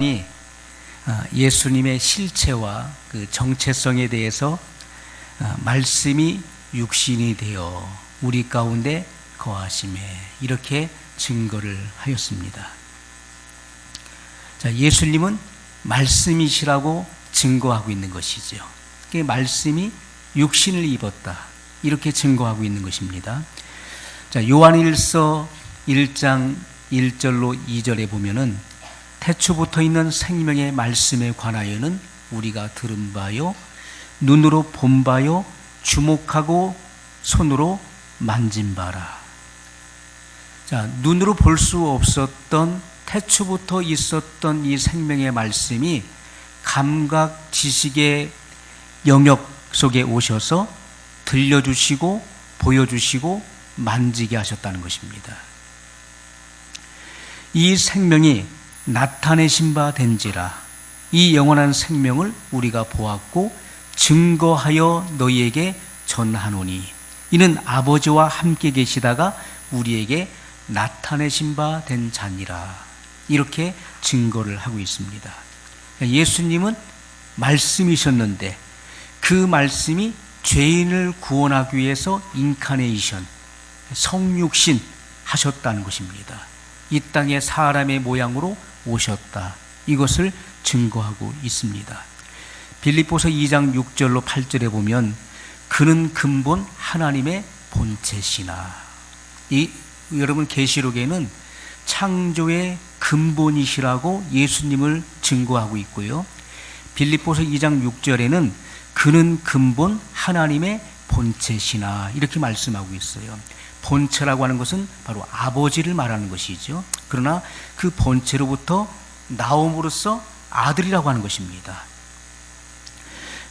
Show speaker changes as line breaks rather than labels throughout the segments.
이 예수님의 실체와 그 정체성에 대해서 말씀이 육신이 되어 우리 가운데 거하심에 이렇게 증거를 하였습니다. 자, 예수님은 말씀이시라고 증거하고 있는 것이죠. 그 말씀이 육신을 입었다 이렇게 증거하고 있는 것입니다. 자, 요한일서 1장 1절로 2절에 보면은 태초부터 있는 생명의 말씀에 관하여는 우리가 들은 바요, 눈으로 본 바요, 주목하고 손으로 만진 바라. 자, 눈으로 볼 수 없었던 태초부터 있었던 이 생명의 말씀이 감각 지식의 영역 속에 오셔서 들려주시고 보여주시고 만지게 하셨다는 것입니다. 이 생명이 나타내신 바 된지라. 이 영원한 생명을 우리가 보았고 증거하여 너희에게 전하노니 이는 아버지와 함께 계시다가 우리에게 나타내신 바 된 자니라. 이렇게 증거를 하고 있습니다. 예수님은 말씀이셨는데 그 말씀이 죄인을 구원하기 위해서 인카네이션, 성육신 하셨다는 것입니다. 이 땅에 사람의 모양으로 오셨다. 이것을 증거하고 있습니다. 빌립보서 2장 6절로 8절에 보면 그는 근본 하나님의 본체시나. 여러분 계시록에는 창조의 근본이시라고 예수님을 증거하고 있고요. 빌립보서 2장 6절에는 그는 근본 하나님의 본체시나 이렇게 말씀하고 있어요. 본체라고 하는 것은 바로 아버지를 말하는 것이죠. 그러나 그 본체로부터 나옴으로써 아들이라고 하는 것입니다.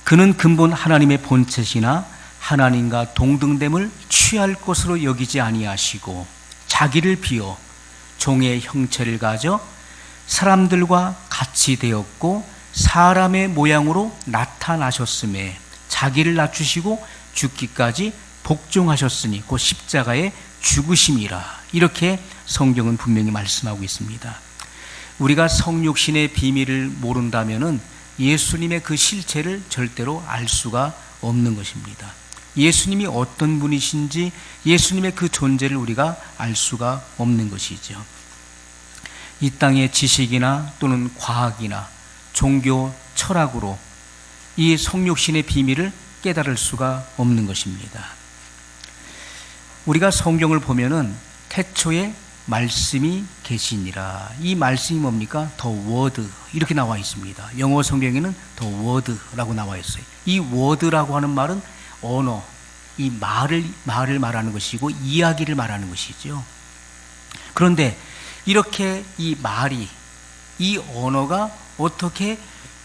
그는 근본 하나님의 본체시나 하나님과 동등됨을 취할 것으로 여기지 아니하시고 자기를 비워 종의 형체를 가져 사람들과 같이 되었고 사람의 모양으로 나타나셨음에 자기를 낮추시고 죽기까지 복종하셨으니 그 십자가의 죽으심이라. 이렇게 성경은 분명히 말씀하고 있습니다. 우리가 성육신의 비밀을 모른다면은 예수님의 그 실체를 절대로 알 수가 없는 것입니다. 예수님이 어떤 분이신지 예수님의 그 존재를 우리가 알 수가 없는 것이죠. 이 땅의 지식이나 또는 과학이나 종교 철학으로 이 성육신의 비밀을 깨달을 수가 없는 것입니다. 우리가 성경을 보면은 태초에 말씀이 계시니라. 이 말씀이 뭡니까? The Word 이렇게 나와 있습니다. 영어 성경에는 The Word라고 나와 있어요. 이 Word라고 하는 말은 언어, 이 말을 말하는 것이고 이야기를 말하는 것이죠. 그런데 이렇게 이 말이, 이 언어가 어떻게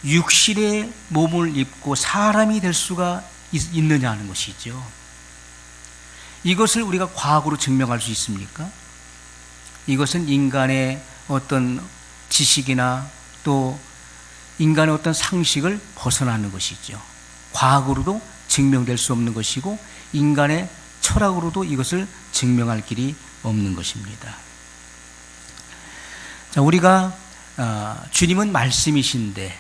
육신의 몸을 입고 사람이 될 수가 있느냐 하는 것이죠. 이것을 우리가 과학으로 증명할 수 있습니까? 이것은 인간의 어떤 지식이나 또 인간의 어떤 상식을 벗어나는 것이죠. 과학으로도 증명될 수 없는 것이고 인간의 철학으로도 이것을 증명할 길이 없는 것입니다. 자, 우리가 주님은 말씀이신데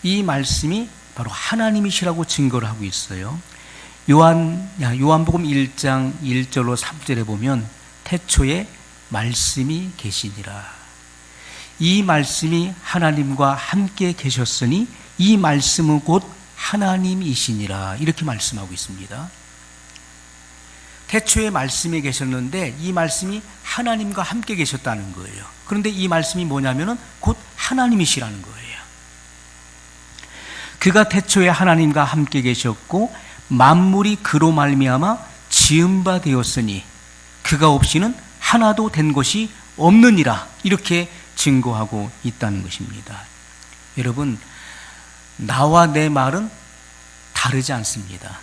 이 말씀이 바로 하나님이시라고 증거를 하고 있어요. 요한복음 1장 1절로 3절에 보면 태초에 말씀이 계시니라. 이 말씀이 하나님과 함께 계셨으니 이 말씀은 곧 하나님이시니라. 이렇게 말씀하고 있습니다. 태초에 말씀이 계셨는데 이 말씀이 하나님과 함께 계셨다는 거예요. 그런데 이 말씀이 뭐냐면은 곧 하나님이시라는 거예요. 그가 태초에 하나님과 함께 계셨고 만물이 그로 말미암아 지은 바 되었으니 그가 없이는 하나도 된 것이 없느니라. 이렇게 증거하고 있다는 것입니다. 여러분, 나와 내 말은 다르지 않습니다.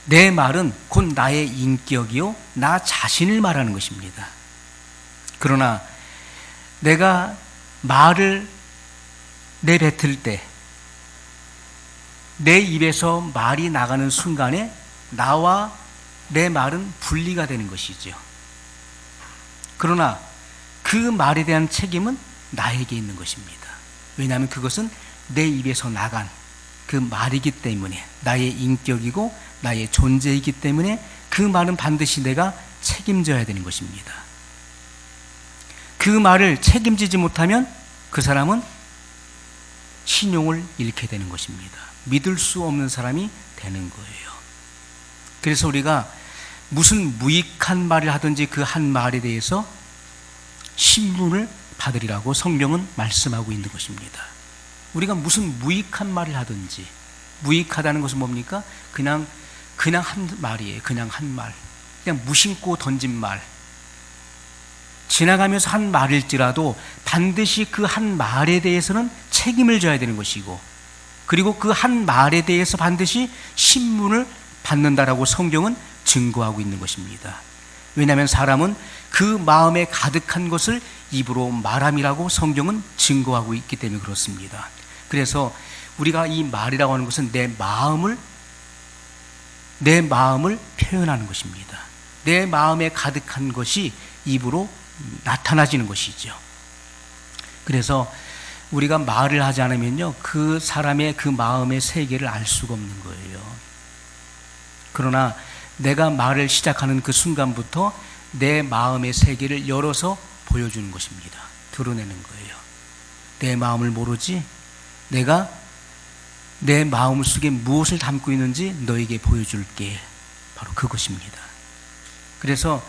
내 말은 곧 나의 인격이요 나 자신을 말하는 것입니다. 그러나 내가 말을 내뱉을 때 내 입에서 말이 나가는 순간에 나와 내 말은 분리가 되는 것이죠. 그러나 그 그 말에 대한 책임은 나에게 있는 것입니다. 왜냐하면 그것은 내 입에서 나간 그 말이기 때문에, 나의 인격이고 나의 존재이기 때문에 그 말은 반드시 내가 책임져야 되는 것입니다. 그 말을 책임지지 못하면 그 사람은 신용을 잃게 되는 것입니다. 믿을 수 없는 사람이 되는 거예요. 그래서 우리가 무슨 무익한 말을 하든지 그 한 말에 대해서 신문을 받으리라고 성경은 말씀하고 있는 것입니다. 우리가 무슨 무익한 말을 하든지, 무익하다는 것은 뭡니까? 그냥 한 말이에요. 그냥 한 말. 그냥 무심코 던진 말. 지나가면서 한 말일지라도 반드시 그 한 말에 대해서는 책임을 져야 되는 것이고, 그리고 그 한 말에 대해서 반드시 신문을 받는다라고 성경은 증거하고 있는 것입니다. 왜냐하면 사람은 그 마음에 가득한 것을 입으로 말함이라고 성경은 증거하고 있기 때문에 그렇습니다. 그래서 우리가 이 말이라고 하는 것은 내 마음을 표현하는 것입니다. 내 마음에 가득한 것이 입으로 나타나지는 것이죠. 그래서 우리가 말을 하지 않으면요, 그 사람의 그 마음의 세계를 알 수가 없는 거예요. 그러나 내가 말을 시작하는 그 순간부터 내 마음의 세계를 열어서 보여주는 것입니다. 드러내는 거예요. 내 마음을 모르지? 내가 내 마음 속에 무엇을 담고 있는지 너에게 보여줄게. 바로 그것입니다. 그래서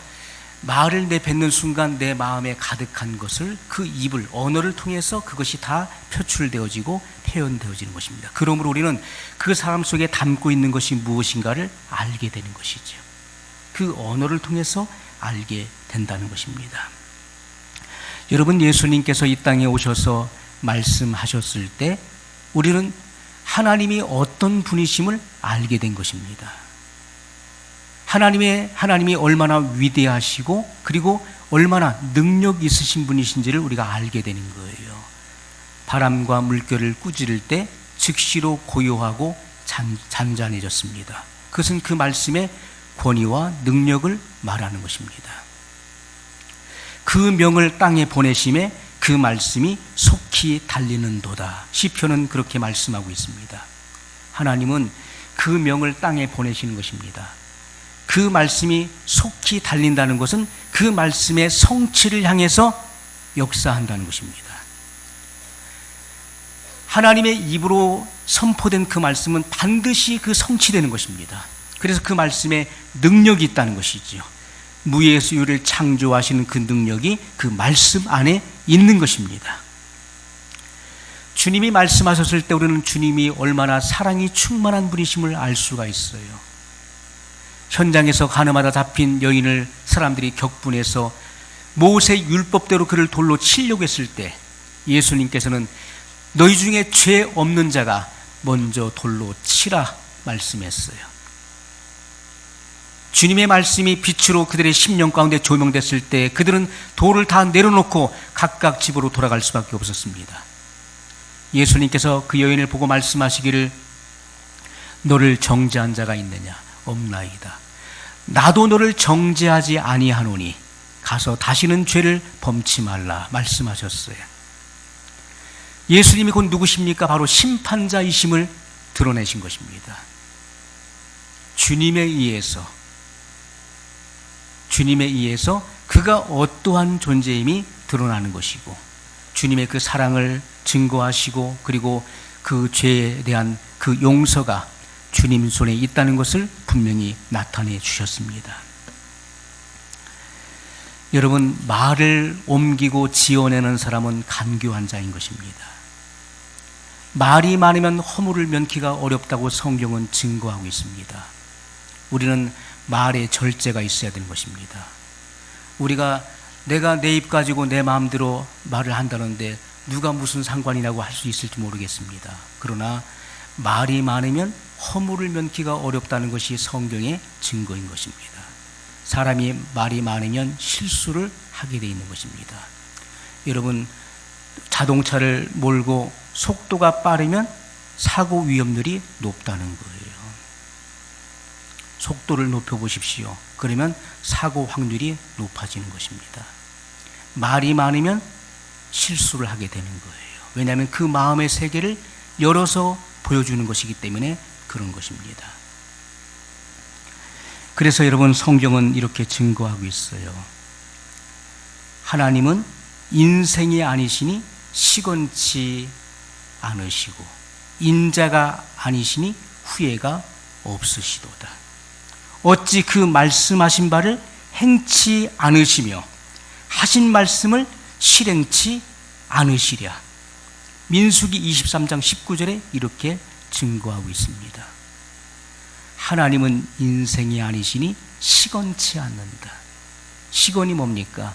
말을 내뱉는 순간 내 마음에 가득한 것을 그 입을, 언어를 통해서 그것이 다 표출되어지고 표현되어지는 것입니다. 그러므로 우리는 그 사람 속에 담고 있는 것이 무엇인가를 알게 되는 것이죠. 그 언어를 통해서 알게 된다는 것입니다. 여러분, 예수님께서 이 땅에 오셔서 말씀하셨을 때 우리는 하나님이 어떤 분이심을 알게 된 것입니다. 하나님이 얼마나 위대하시고 그리고 얼마나 능력 있으신 분이신지를 우리가 알게 되는 거예요. 바람과 물결을 꾸짖을 때 즉시로 고요하고 잔잔해졌습니다. 그것은 그 말씀의 권위와 능력을 말하는 것입니다. 그 명을 땅에 보내심에 그 말씀이 속히 달리는도다. 시편은 그렇게 말씀하고 있습니다. 하나님은 그 명을 땅에 보내시는 것입니다. 그 말씀이 속히 달린다는 것은 그 말씀의 성취를 향해서 역사한다는 것입니다. 하나님의 입으로 선포된 그 말씀은 반드시 그 성취되는 것입니다. 그래서 그 말씀에 능력이 있다는 것이죠. 무의 수유를 창조하시는 그 능력이 그 말씀 안에 있는 것입니다. 주님이 말씀하셨을 때 우리는 주님이 얼마나 사랑이 충만한 분이심을 알 수가 있어요. 현장에서 가늠하다 잡힌 여인을 사람들이 격분해서 모세 율법대로 그를 돌로 치려고 했을 때 예수님께서는 너희 중에 죄 없는 자가 먼저 돌로 치라 말씀했어요. 주님의 말씀이 빛으로 그들의 심령 가운데 조명됐을 때 그들은 돌을 다 내려놓고 각각 집으로 돌아갈 수밖에 없었습니다. 예수님께서 그 여인을 보고 말씀하시기를 너를 정죄한 자가 있느냐? 없나이다. 나도 너를 정죄하지 아니하노니 가서 다시는 죄를 범치 말라 말씀하셨어요. 예수님이 곧 누구십니까? 바로 심판자이심을 드러내신 것입니다. 주님에 의해서 그가 어떠한 존재임이 드러나는 것이고 주님의 그 사랑을 증거하시고 그리고 그 죄에 대한 그 용서가 주님 손에 있다는 것을 분명히 나타내 주셨습니다. 여러분, 말을 옮기고 지어내는 사람은 간교한 자인 것입니다. 말이 많으면 허물을 면키가 어렵다고 성경은 증거하고 있습니다. 우리는 말에 절제가 있어야 되는 것입니다. 내가 내 입 가지고 내 마음대로 말을 한다는데 누가 무슨 상관이라고 할 수 있을지 모르겠습니다. 그러나 말이 많으면 허물을 면키가 어렵다는 것이 성경의 증거인 것입니다. 사람이 말이 많으면 실수를 하게 되어 있는 것입니다. 여러분, 자동차를 몰고 속도가 빠르면 사고 위험률이 높다는 거예요. 속도를 높여보십시오. 그러면 사고 확률이 높아지는 것입니다. 말이 많으면 실수를 하게 되는 거예요. 왜냐하면 그 마음의 세계를 열어서 보여주는 것이기 때문에 그런 것입니다. 그래서 여러분, 성경은 이렇게 증거하고 있어요. 하나님은 인생이 아니시니 시건치 않으시고 인자가 아니시니 후회가 없으시도다. 어찌 그 말씀하신 바를 행치 않으시며 하신 말씀을 실행치 않으시랴. 민수기 23장 19절에 이렇게 증거하고 있습니다. 하나님은 인생이 아니시니 시건치 않는다. 시건이 뭡니까?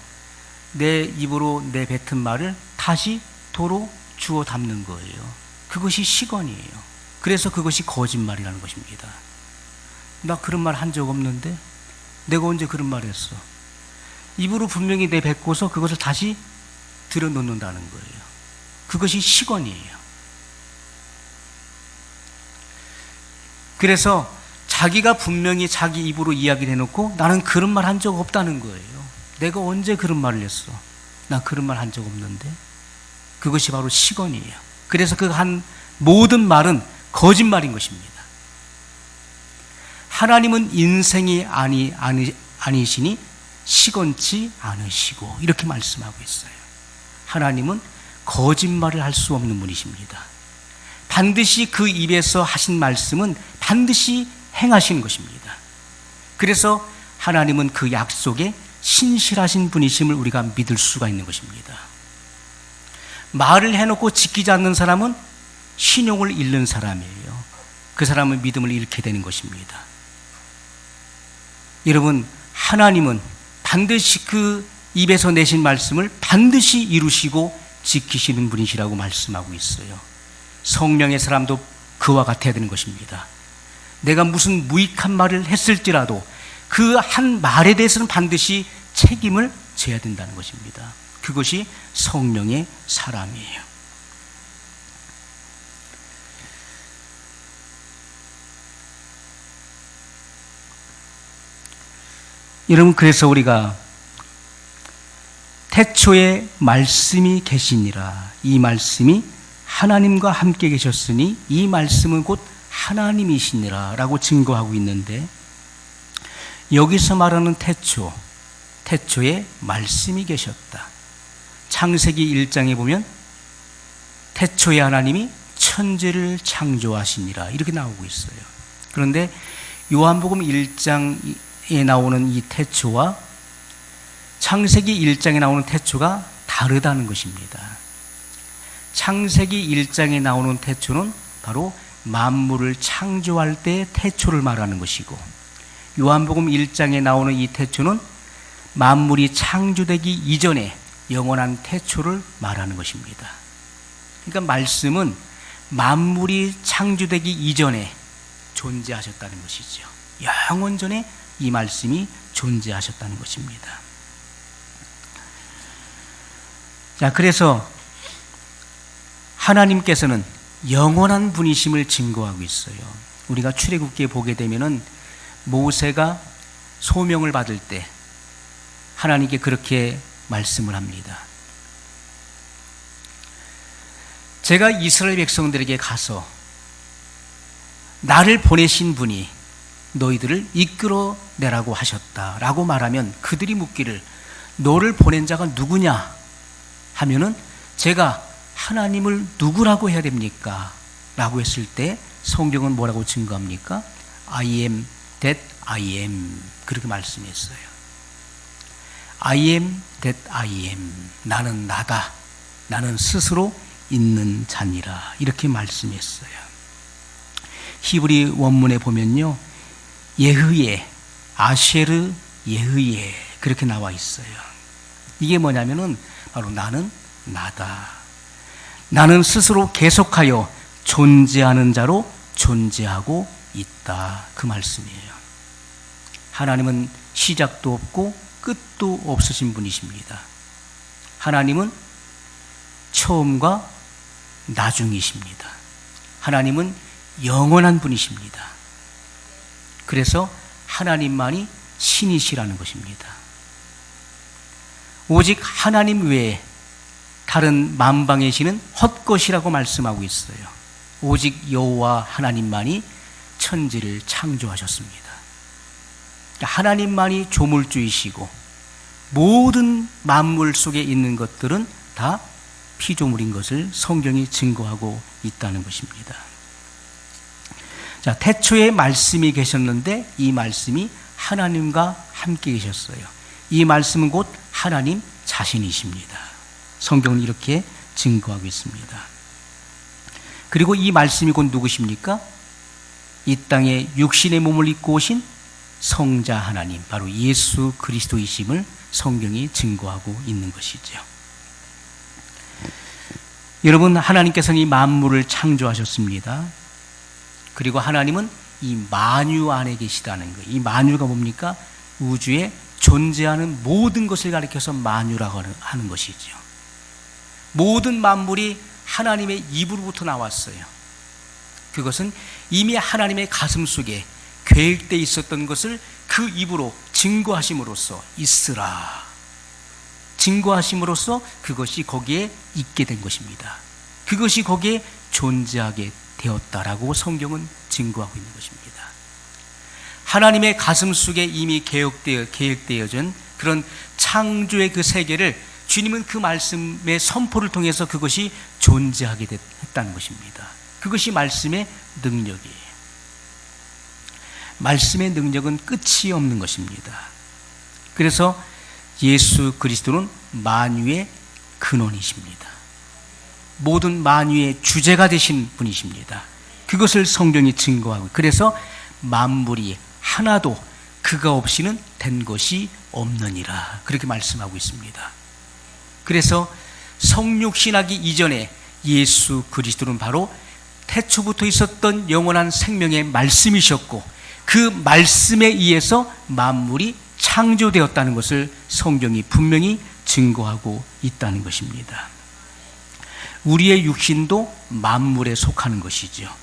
내 입으로 내뱉은 말을 다시 도로 주워 담는 거예요. 그것이 시건이에요. 그래서 그것이 거짓말이라는 것입니다. 나 그런 말 한 적 없는데? 내가 언제 그런 말 했어? 입으로 분명히 내뱉고서 그것을 다시 들여놓는다는 거예요. 그것이 시건이에요. 그래서 자기가 분명히 자기 입으로 이야기를 해놓고 나는 그런 말 한 적 없다는 거예요. 내가 언제 그런 말을 했어? 나 그런 말 한 적 없는데? 그것이 바로 시건이에요. 그래서 그 한 모든 말은 거짓말인 것입니다. 하나님은 인생이 아니시니 시건치 않으시고 이렇게 말씀하고 있어요. 하나님은 거짓말을 할 수 없는 분이십니다. 반드시 그 입에서 하신 말씀은 반드시 행하시는 것입니다. 그래서 하나님은 그 약속에 신실하신 분이심을 우리가 믿을 수가 있는 것입니다. 말을 해놓고 지키지 않는 사람은 신용을 잃는 사람이에요. 그 사람은 믿음을 잃게 되는 것입니다. 여러분, 하나님은 반드시 그 입에서 내신 말씀을 반드시 이루시고 지키시는 분이시라고 말씀하고 있어요. 성령의 사람도 그와 같아야 되는 것입니다. 내가 무슨 무익한 말을 했을지라도 그 한 말에 대해서는 반드시 책임을 져야 된다는 것입니다. 그것이 성령의 사람이에요. 여러분, 그래서 우리가 태초에 말씀이 계시니라, 이 말씀이 하나님과 함께 계셨으니 이 말씀은 곧 하나님이시니라 라고 증거하고 있는데, 여기서 말하는 태초에 말씀이 계셨다. 창세기 1장에 보면 태초에 하나님이 천지를 창조하시니라 이렇게 나오고 있어요. 그런데 요한복음 1장에 나오는 이 태초와 창세기 1장에 나오는 태초가 다르다는 것입니다. 창세기 1장에 나오는 태초는 바로 만물을 창조할 때 태초를 말하는 것이고, 요한복음 1장에 나오는 이 태초는 만물이 창조되기 이전에 영원한 태초를 말하는 것입니다. 그러니까 말씀은 만물이 창조되기 이전에 존재하셨다는 것이죠. 영원 전에 이 말씀이 존재하셨다는 것입니다. 자, 그래서 하나님께서는 영원한 분이심을 증거하고 있어요. 우리가 출애굽기에 보게 되면은 모세가 소명을 받을 때 하나님께 그렇게 말씀을 합니다. 제가 이스라엘 백성들에게 가서 나를 보내신 분이 너희들을 이끌어내라고 하셨다라고 말하면 그들이 묻기를 너를 보낸 자가 누구냐 하면은 제가 하나님을 누구라고 해야 됩니까? 라고 했을 때 성경은 뭐라고 증거합니까? I am that I am, 그렇게 말씀했어요. I am that I am, 나는 나다, 나는 스스로 있는 자니라 이렇게 말씀했어요. 히브리 원문에 보면요, 예흐예, 아쉐르 예흐예 그렇게 나와 있어요. 이게 뭐냐면은 바로 나는 나다, 나는 스스로 계속하여 존재하는 자로 존재하고 있다, 그 말씀이에요. 하나님은 시작도 없고 끝도 없으신 분이십니다. 하나님은 처음과 나중이십니다. 하나님은 영원한 분이십니다. 그래서 하나님만이 신이시라는 것입니다. 오직 하나님 외에 다른 만방의 신은 헛것이라고 말씀하고 있어요. 오직 여호와 하나님만이 천지를 창조하셨습니다. 하나님만이 조물주이시고 모든 만물 속에 있는 것들은 다 피조물인 것을 성경이 증거하고 있다는 것입니다. 자, 태초에 말씀이 계셨는데 이 말씀이 하나님과 함께 계셨어요. 이 말씀은 곧 하나님 자신이십니다. 성경은 이렇게 증거하고 있습니다. 그리고 이 말씀이 곧 누구십니까? 이 땅에 육신의 몸을 입고 오신 성자 하나님, 바로 예수 그리스도이심을 성경이 증거하고 있는 것이죠. 여러분, 하나님께서는 이 만물을 창조하셨습니다. 그리고 하나님은 이 만유 안에 계시다는 거예요. 이 만유가 뭡니까? 우주에 존재하는 모든 것을 가리켜서 만유라고 하는 것이죠. 모든 만물이 하나님의 입으로부터 나왔어요. 그것은 이미 하나님의 가슴 속에 계획되어 있었던 것을 그 입으로 증거하심으로써 있으라, 증거하심으로써 그것이 거기에 있게 된 것입니다. 그것이 거기에 존재하게 되었다라고 성경은 증거하고 있는 것입니다. 하나님의 가슴 속에 이미 계획되어진 그런 창조의 그 세계를 주님은 그 말씀의 선포를 통해서 그것이 존재하게 했다는 것입니다. 그것이 말씀의 능력이에요. 말씀의 능력은 끝이 없는 것입니다. 그래서 예수 그리스도는 만유의 근원이십니다. 모든 만유의 주제가 되신 분이십니다. 그것을 성경이 증거하고, 그래서 만물이 하나도 그가 없이는 된 것이 없느니라, 그렇게 말씀하고 있습니다. 그래서 성육신하기 이전에 예수 그리스도는 바로 태초부터 있었던 영원한 생명의 말씀이셨고, 그 말씀에 의해서 만물이 창조되었다는 것을 성경이 분명히 증거하고 있다는 것입니다. 우리의 육신도 만물에 속하는 것이죠.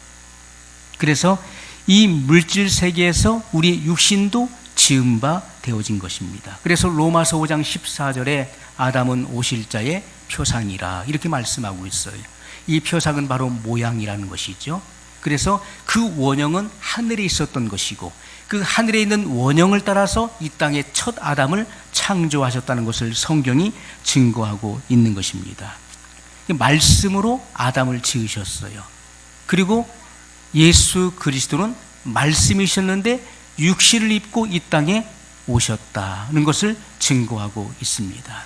그래서 이 물질 세계에서 우리의 육신도 지은 바 되어진 것입니다. 그래서 로마서 5장 14절에 아담은 오실자의 표상이라, 이렇게 말씀하고 있어요. 이 표상은 바로 모양이라는 것이죠. 그래서 그 원형은 하늘에 있었던 것이고, 그 하늘에 있는 원형을 따라서 이 땅의 첫 아담을 창조하셨다는 것을 성경이 증거하고 있는 것입니다. 말씀으로 아담을 지으셨어요. 그리고 예수 그리스도는 말씀이셨는데 육신을 입고 이 땅에 오셨다는 것을 증거하고 있습니다.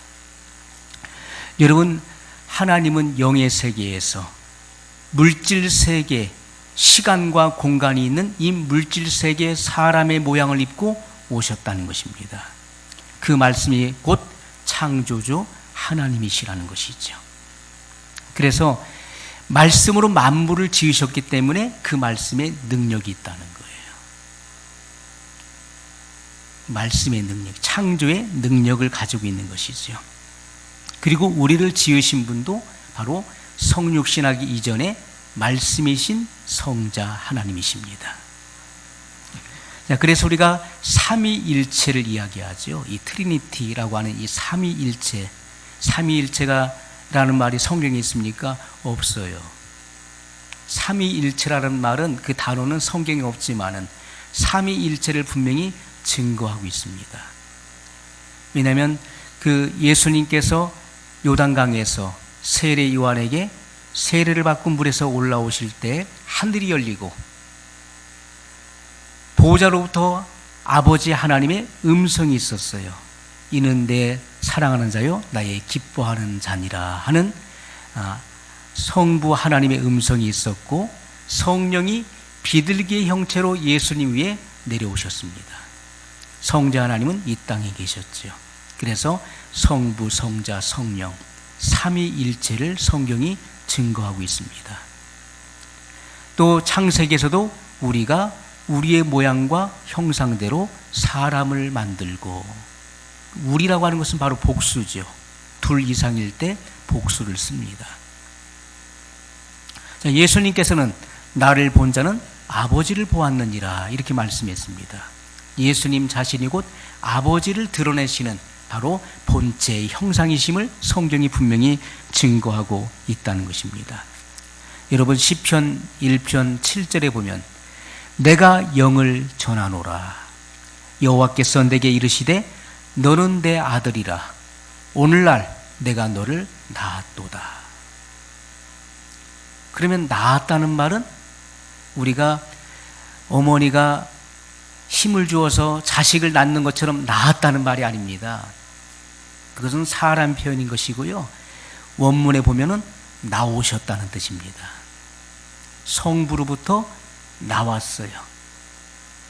여러분, 하나님은 영의 세계에서 물질 세계, 시간과 공간이 있는 이 물질 세계에 사람의 모양을 입고 오셨다는 것입니다. 그 말씀이 곧 창조주 하나님이시라는 것이죠. 그래서 말씀으로 만물을 지으셨기 때문에 그 말씀에 능력이 있다는 거예요. 말씀의 능력, 창조의 능력을 가지고 있는 것이죠. 그리고 우리를 지으신 분도 바로 성육신하기 이전에 말씀이신 성자 하나님이십니다. 자, 그래서 우리가 삼위일체를 이야기하죠. 이 트리니티라고 하는 이 삼위일체, 삼위일체가라는 말이 성경에 있습니까? 없어요. 삼위일체라는 말은, 그 단어는 성경에 없지만은 삼위일체를 분명히 증거하고 있습니다. 왜냐하면 그 예수님께서 요단강에서 세례 요한에게 세례를 받고 물에서 올라오실 때 하늘이 열리고 보호자로부터 아버지 하나님의 음성이 있었어요. 이는 내 사랑하는 자요 나의 기뻐하는 자니라 하는 성부 하나님의 음성이 있었고, 성령이 비둘기의 형체로 예수님 위에 내려오셨습니다. 성자 하나님은 이 땅에 계셨죠. 그래서 성부, 성자, 성령 삼위일체를 성경이 증거하고 있습니다. 또 창세기에서도 우리가 우리의 모양과 형상대로 사람을 만들고, 우리라고 하는 것은 바로 복수죠. 둘 이상일 때 복수를 씁니다. 자, 예수님께서는 나를 본 자는 아버지를 보았느니라, 이렇게 말씀했습니다. 예수님 자신이 곧 아버지를 드러내시는 바로 본체의 형상이심을 성경이 분명히 증거하고 있다는 것입니다. 여러분 시편 1편 7절에 보면 내가 영을 전하노라 여호와께서 내게 이르시되 너는 내 아들이라 오늘날 내가 너를 낳았도다. 그러면 낳았다는 말은 우리가 어머니가 힘을 주어서 자식을 낳는 것처럼 낳았다는 말이 아닙니다. 그것은 사람 표현인 것이고요. 원문에 보면은 나오셨다는 뜻입니다. 성부로부터 나왔어요.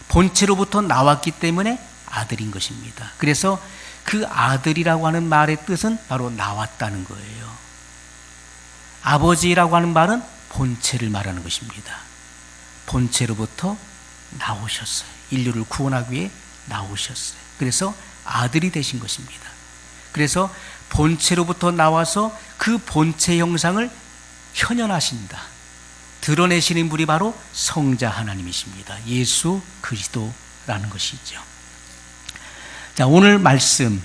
본체로부터 나왔기 때문에 아들인 것입니다. 그래서 그 아들이라고 하는 말의 뜻은 바로 나왔다는 거예요. 아버지라고 하는 말은 본체를 말하는 것입니다. 본체로부터 나오셨어요. 인류를 구원하기 위해 나오셨어요. 그래서 아들이 되신 것입니다. 그래서 본체로부터 나와서 그 본체 형상을 현현하신다. 드러내시는 분이 바로 성자 하나님이십니다. 예수 그리스도라는 것이죠. 자, 오늘 말씀,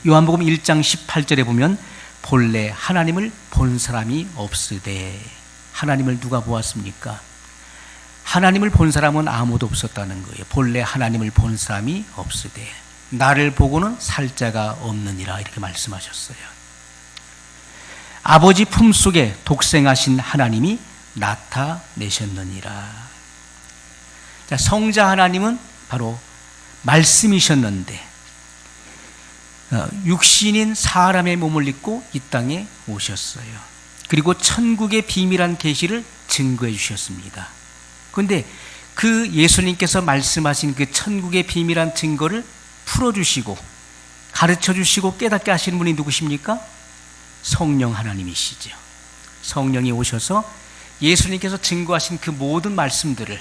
요한복음 1장 18절에 보면 본래 하나님을 본 사람이 없으되, 하나님을 누가 보았습니까? 하나님을 본 사람은 아무도 없었다는 거예요. 본래 하나님을 본 사람이 없으되 나를 보고는 살 자가 없느니라 이렇게 말씀하셨어요. 아버지 품속에 독생하신 하나님이 나타내셨느니라. 자, 성자 하나님은 바로 말씀이셨는데 육신인 사람의 몸을 입고 이 땅에 오셨어요. 그리고 천국의 비밀한 계시를 증거해 주셨습니다. 그런데 그 예수님께서 말씀하신 그 천국의 비밀한 증거를 풀어주시고 가르쳐주시고 깨닫게 하시는 분이 누구십니까? 성령 하나님이시죠. 성령이 오셔서 예수님께서 증거하신 그 모든 말씀들을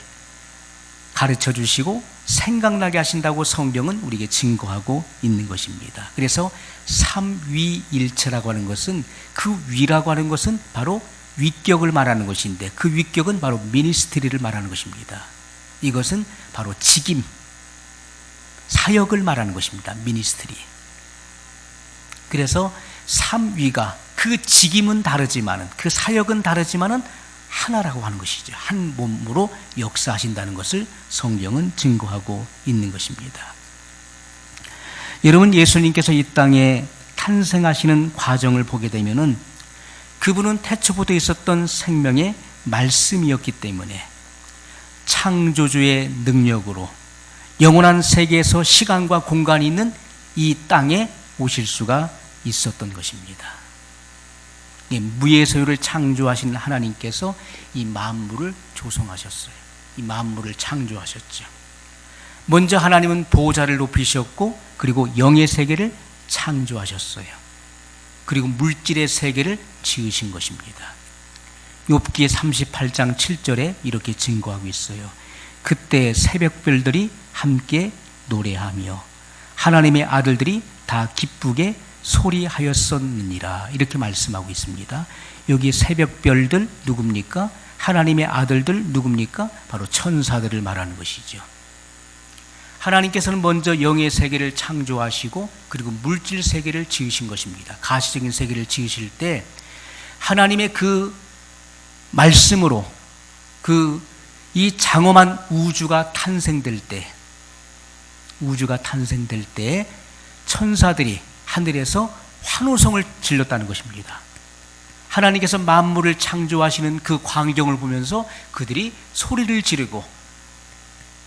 가르쳐주시고 생각나게 하신다고 성경은 우리에게 증거하고 있는 것입니다. 그래서 삼위일체라고 하는 것은, 그 위라고 하는 것은 바로 위격을 말하는 것인데 그 위격은 바로 미니스트리를 말하는 것입니다. 이것은 바로 직임, 사역을 말하는 것입니다. 미니스트리. 그래서 삼위가 그 직임은 다르지만은, 그 사역은 다르지만은 하나라고 하는 것이죠. 한 몸으로 역사하신다는 것을 성경은 증거하고 있는 것입니다. 여러분, 예수님께서 이 땅에 탄생하시는 과정을 보게 되면은 그분은 태초부터 있었던 생명의 말씀이었기 때문에 창조주의 능력으로 영원한 세계에서 시간과 공간이 있는 이 땅에 오실 수가 있었던 것입니다. 무의 소유를 창조하신 하나님께서 이 만물을 조성하셨어요. 이 만물을 창조하셨죠. 먼저 하나님은 보좌를 높이셨고, 그리고 영의 세계를 창조하셨어요. 그리고 물질의 세계를 지으신 것입니다. 욥기 38장 7절에 이렇게 증거하고 있어요. 그때 새벽별들이 함께 노래하며 하나님의 아들들이 다 기쁘게 소리하였었느니라 이렇게 말씀하고 있습니다. 여기 새벽별들 누굽니까? 하나님의 아들들 누굽니까? 바로 천사들을 말하는 것이죠. 하나님께서는 먼저 영의 세계를 창조하시고 그리고 물질 세계를 지으신 것입니다. 가시적인 세계를 지으실 때 하나님의 그 말씀으로 이 장엄한 우주가 탄생될 때 천사들이 하늘에서 환호성을 질렀다는 것입니다. 하나님께서 만물을 창조하시는 그 광경을 보면서 그들이 소리를 지르고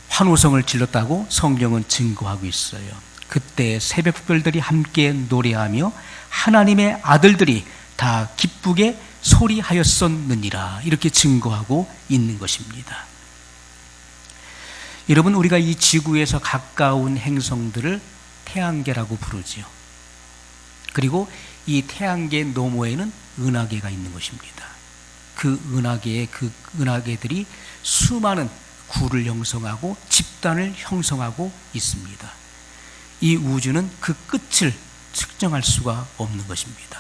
환호성을 질렀다고 성경은 증거하고 있어요. 그때 새벽별들이 함께 노래하며 하나님의 아들들이 다 기쁘게 소리하였었느니라 이렇게 증거하고 있는 것입니다. 여러분, 우리가 이 지구에서 가까운 행성들을 태양계라고 부르지요. 그리고 이 태양계 너머에는 은하계가 있는 것입니다. 그 은하계들이 수많은 구를 형성하고 집단을 형성하고 있습니다. 이 우주는 그 끝을 측정할 수가 없는 것입니다.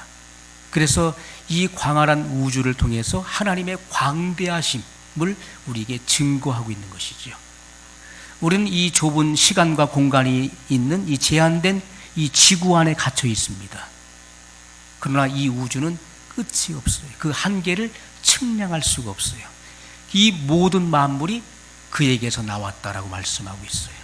그래서 이 광활한 우주를 통해서 하나님의 광대하심을 우리에게 증거하고 있는 것이죠. 우리는 이 좁은 시간과 공간이 있는 이 제한된 이 지구 안에 갇혀 있습니다. 그러나 이 우주는 끝이 없어요. 그 한계를 측량할 수가 없어요. 이 모든 만물이 그에게서 나왔다라고 말씀하고 있어요.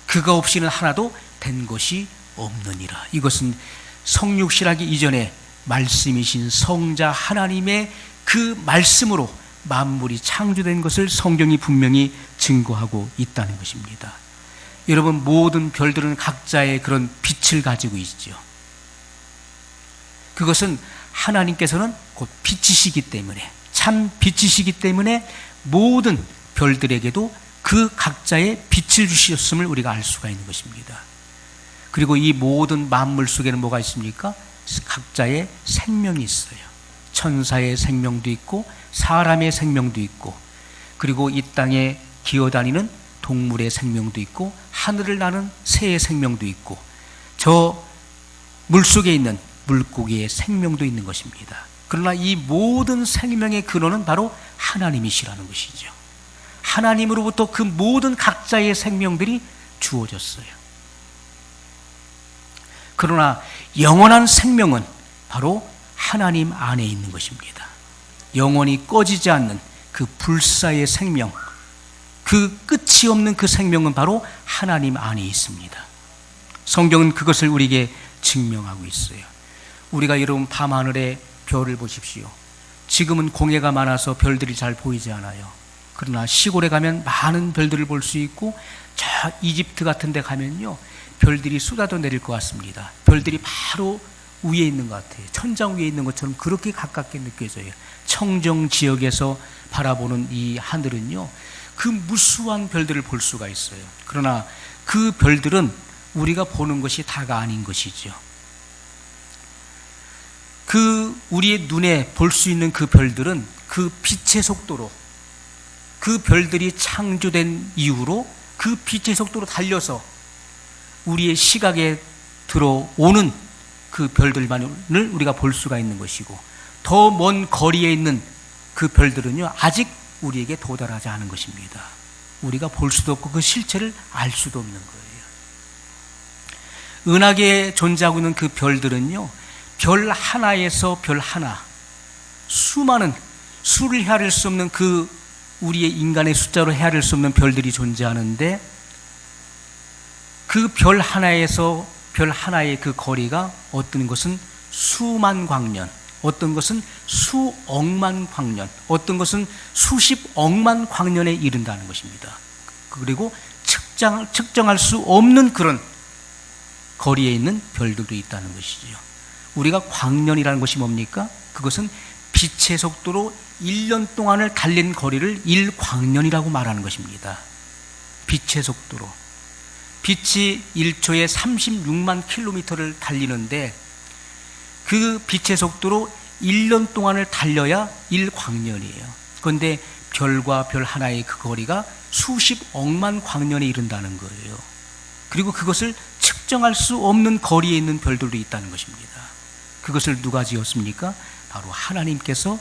그가 없이는 하나도 된 것이 없느니라. 이것은 성육신하기 이전에 말씀이신 성자 하나님의 그 말씀으로 만물이 창조된 것을 성경이 분명히 증거하고 있다는 것입니다. 여러분, 모든 별들은 각자의 그런 빛을 가지고 있죠. 그것은 하나님께서는 곧 빛이시기 때문에, 참 빛이시기 때문에 모든 별들에게도 그 각자의 빛을 주셨음을 우리가 알 수가 있는 것입니다. 그리고 이 모든 만물 속에는 뭐가 있습니까? 각자의 생명이 있어요. 천사의 생명도 있고 사람의 생명도 있고, 그리고 이 땅에 기어다니는 동물의 생명도 있고, 하늘을 나는 새의 생명도 있고, 저 물속에 있는 물고기의 생명도 있는 것입니다. 그러나 이 모든 생명의 근원은 바로 하나님이시라는 것이죠. 하나님으로부터 그 모든 각자의 생명들이 주어졌어요. 그러나 영원한 생명은 바로 하나님 안에 있는 것입니다. 영원히 꺼지지 않는 그 불사의 생명, 그 끝이 없는 그 생명은 바로 하나님 안에 있습니다. 성경은 그것을 우리에게 증명하고 있어요. 우리가 여러분 밤하늘의 별을 보십시오. 지금은 공해가 많아서 별들이 잘 보이지 않아요. 그러나 시골에 가면 많은 별들을 볼 수 있고, 저 이집트 같은 데 가면요, 별들이 쏟아져 내릴 것 같습니다. 별들이 바로 위에 있는 것 같아요. 천장 위에 있는 것처럼 그렇게 가깝게 느껴져요. 청정 지역에서 바라보는 이 하늘은요, 그 무수한 별들을 볼 수가 있어요. 그러나 그 별들은 우리가 보는 것이 다가 아닌 것이죠. 그 우리의 눈에 볼 수 있는 그 별들은 그 빛의 속도로, 그 별들이 창조된 이후로 그 빛의 속도로 달려서 우리의 시각에 들어오는 그 별들만을 우리가 볼 수가 있는 것이고, 더 먼 거리에 있는 그 별들은요, 아직 우리에게 도달하지 않은 것입니다. 우리가 볼 수도 없고 그 실체를 알 수도 없는 거예요. 은하계에 존재하고 있는 그 별들은요, 별 하나에서 별 하나, 수많은 수를 헤아릴 수 없는 그 우리의 인간의 숫자로 헤아릴 수 없는 별들이 존재하는데, 그 별 하나에서 별 하나의 그 거리가 어떤 것은 수만 광년, 어떤 것은 수억만 광년, 어떤 것은 수십억만 광년에 이른다는 것입니다. 그리고 측정할 수 없는 그런 거리에 있는 별들도 있다는 것이죠. 우리가 광년이라는 것이 뭡니까? 그것은 빛의 속도로 1년 동안을 달린 거리를 1광년이라고 말하는 것입니다. 빛의 속도로. 빛이 1초에 36만 킬로미터를 달리는데, 그 빛의 속도로 1년 동안을 달려야 1광년이에요. 그런데 별과 별 하나의 그 거리가 수십억만 광년에 이른다는 거예요. 그리고 그것을 측정할 수 없는 거리에 있는 별들도 있다는 것입니다. 그것을 누가 지었습니까? 바로 하나님께서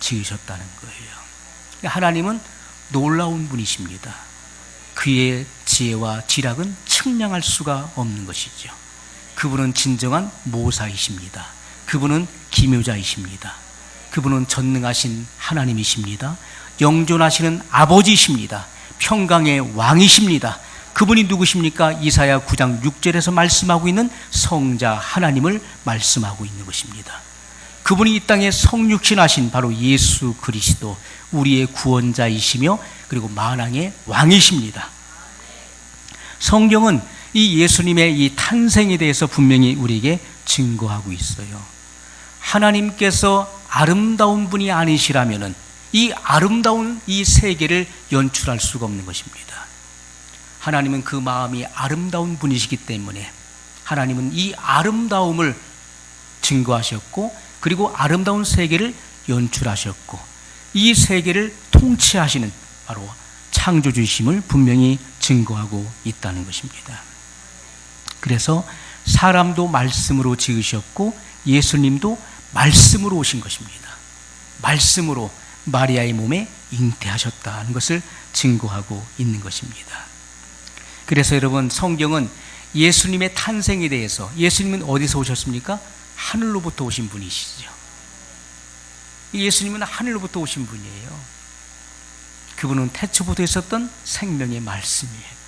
지으셨다는 거예요. 하나님은 놀라운 분이십니다. 그의 지혜와 지략은 측량할 수가 없는 것이죠. 그분은 진정한 모사이십니다. 그분은 기묘자이십니다. 그분은 전능하신 하나님이십니다. 영존하시는 아버지이십니다. 평강의 왕이십니다. 그분이 누구십니까? 이사야 9장 6절에서 말씀하고 있는 성자 하나님을 말씀하고 있는 것입니다. 그분이 이 땅에 성육신하신 바로 예수 그리스도, 우리의 구원자이시며 그리고 만왕의 왕이십니다. 성경은 이 예수님의 이 탄생에 대해서 분명히 우리에게 증거하고 있어요. 하나님께서 아름다운 분이 아니시라면은 이 아름다운 이 세계를 연출할 수가 없는 것입니다. 하나님은 그 마음이 아름다운 분이시기 때문에 하나님은 이 아름다움을 증거하셨고, 그리고 아름다운 세계를 연출하셨고, 이 세계를 통치하시는 바로 창조주이심을 분명히 증거하고 있다는 것입니다. 그래서 사람도 말씀으로 지으셨고 예수님도 말씀으로 오신 것입니다. 말씀으로 마리아의 몸에 잉태하셨다는 것을 증거하고 있는 것입니다. 그래서 여러분, 성경은 예수님의 탄생에 대해서, 예수님은 어디서 오셨습니까? 하늘로부터 오신 분이시죠. 예수님은 하늘로부터 오신 분이에요. 그분은 태초부터 있었던 생명의 말씀이에요.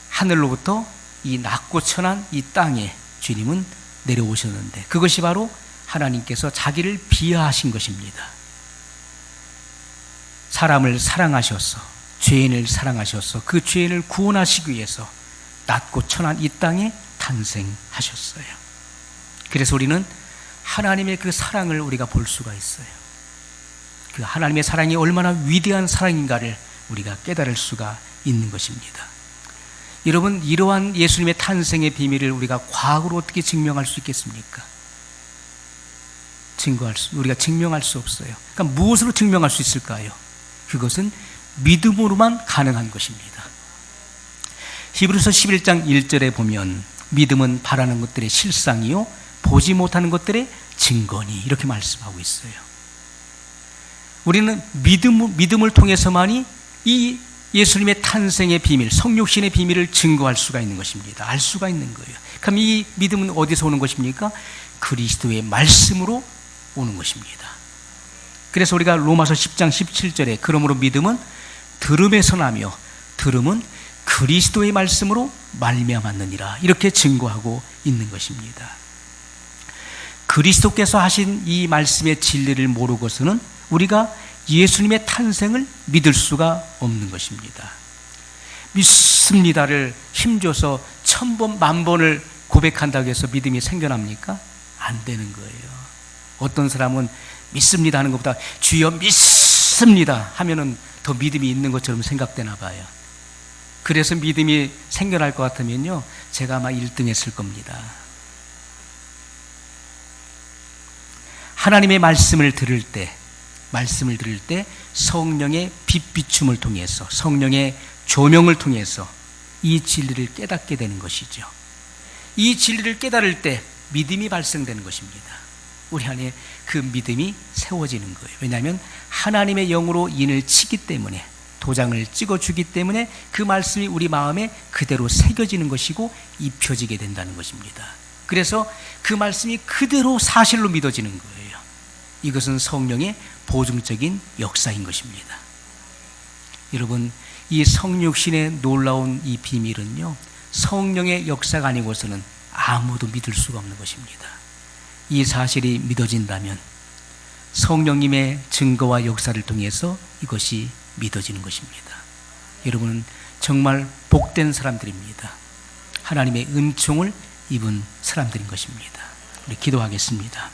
하늘로부터 이 낮고 천한 이 땅에 주님은 내려오셨는데, 그것이 바로 하나님께서 자기를 비하하신 것입니다. 사람을 사랑하셔서, 죄인을 사랑하셔서 그 죄인을 구원하시기 위해서 낮고 천한 이 땅에 탄생하셨어요. 그래서 우리는 하나님의 그 사랑을 우리가 볼 수가 있어요. 그 하나님의 사랑이 얼마나 위대한 사랑인가를 우리가 깨달을 수가 있는 것입니다. 여러분, 이러한 예수님의 탄생의 비밀을 우리가 과학으로 어떻게 증명할 수 있겠습니까? 우리가 증명할 수 없어요. 그러니까 무엇으로 증명할 수 있을까요? 그것은 믿음으로만 가능한 것입니다. 히브리서 11장 1절에 보면 믿음은 바라는 것들의 실상이요 보지 못하는 것들의 증거니, 이렇게 말씀하고 있어요. 우리는 믿음을 통해서만이 이 예수님의 탄생의 비밀, 성육신의 비밀을 증거할 수가 있는 것입니다. 알 수가 있는 거예요. 그럼 이 믿음은 어디서 오는 것입니까? 그리스도의 말씀으로 오는 것입니다. 그래서 우리가 로마서 10장 17절에 그러므로 믿음은 들음에서 나며 들음은 그리스도의 말씀으로 말미암았느니라, 이렇게 증거하고 있는 것입니다. 그리스도께서 하신 이 말씀의 진리를 모르고서는 우리가 예수님의 탄생을 믿을 수가 없는 것입니다. 믿습니다를 힘줘서 1000번, 10,000번을 고백한다고 해서 믿음이 생겨납니까? 안 되는 거예요. 어떤 사람은 믿습니다 하는 것보다 주여 믿습니다 하면은 더 믿음이 있는 것처럼 생각되나 봐요. 그래서 믿음이 생겨날 것 같으면요, 제가 아마 1등 했을 겁니다. 하나님의 말씀을 들을 때 성령의 빛비춤을 통해서, 성령의 조명을 통해서 이 진리를 깨닫게 되는 것이죠. 이 진리를 깨달을 때 믿음이 발생되는 것입니다. 우리 안에 그 믿음이 세워지는 거예요. 왜냐하면 하나님의 영으로 인을 치기 때문에, 도장을 찍어주기 때문에 그 말씀이 우리 마음에 그대로 새겨지는 것이고 입혀지게 된다는 것입니다. 그래서 그 말씀이 그대로 사실로 믿어지는 거예요. 이것은 성령의 보증적인 역사인 것입니다. 여러분, 이 성육신의 놀라운 이 비밀은요, 성령의 역사가 아니고서는 아무도 믿을 수가 없는 것입니다. 이 사실이 믿어진다면 성령님의 증거와 역사를 통해서 이것이 믿어지는 것입니다. 여러분은 정말 복된 사람들입니다. 하나님의 은총을 입은 사람들인 것입니다. 우리 기도하겠습니다.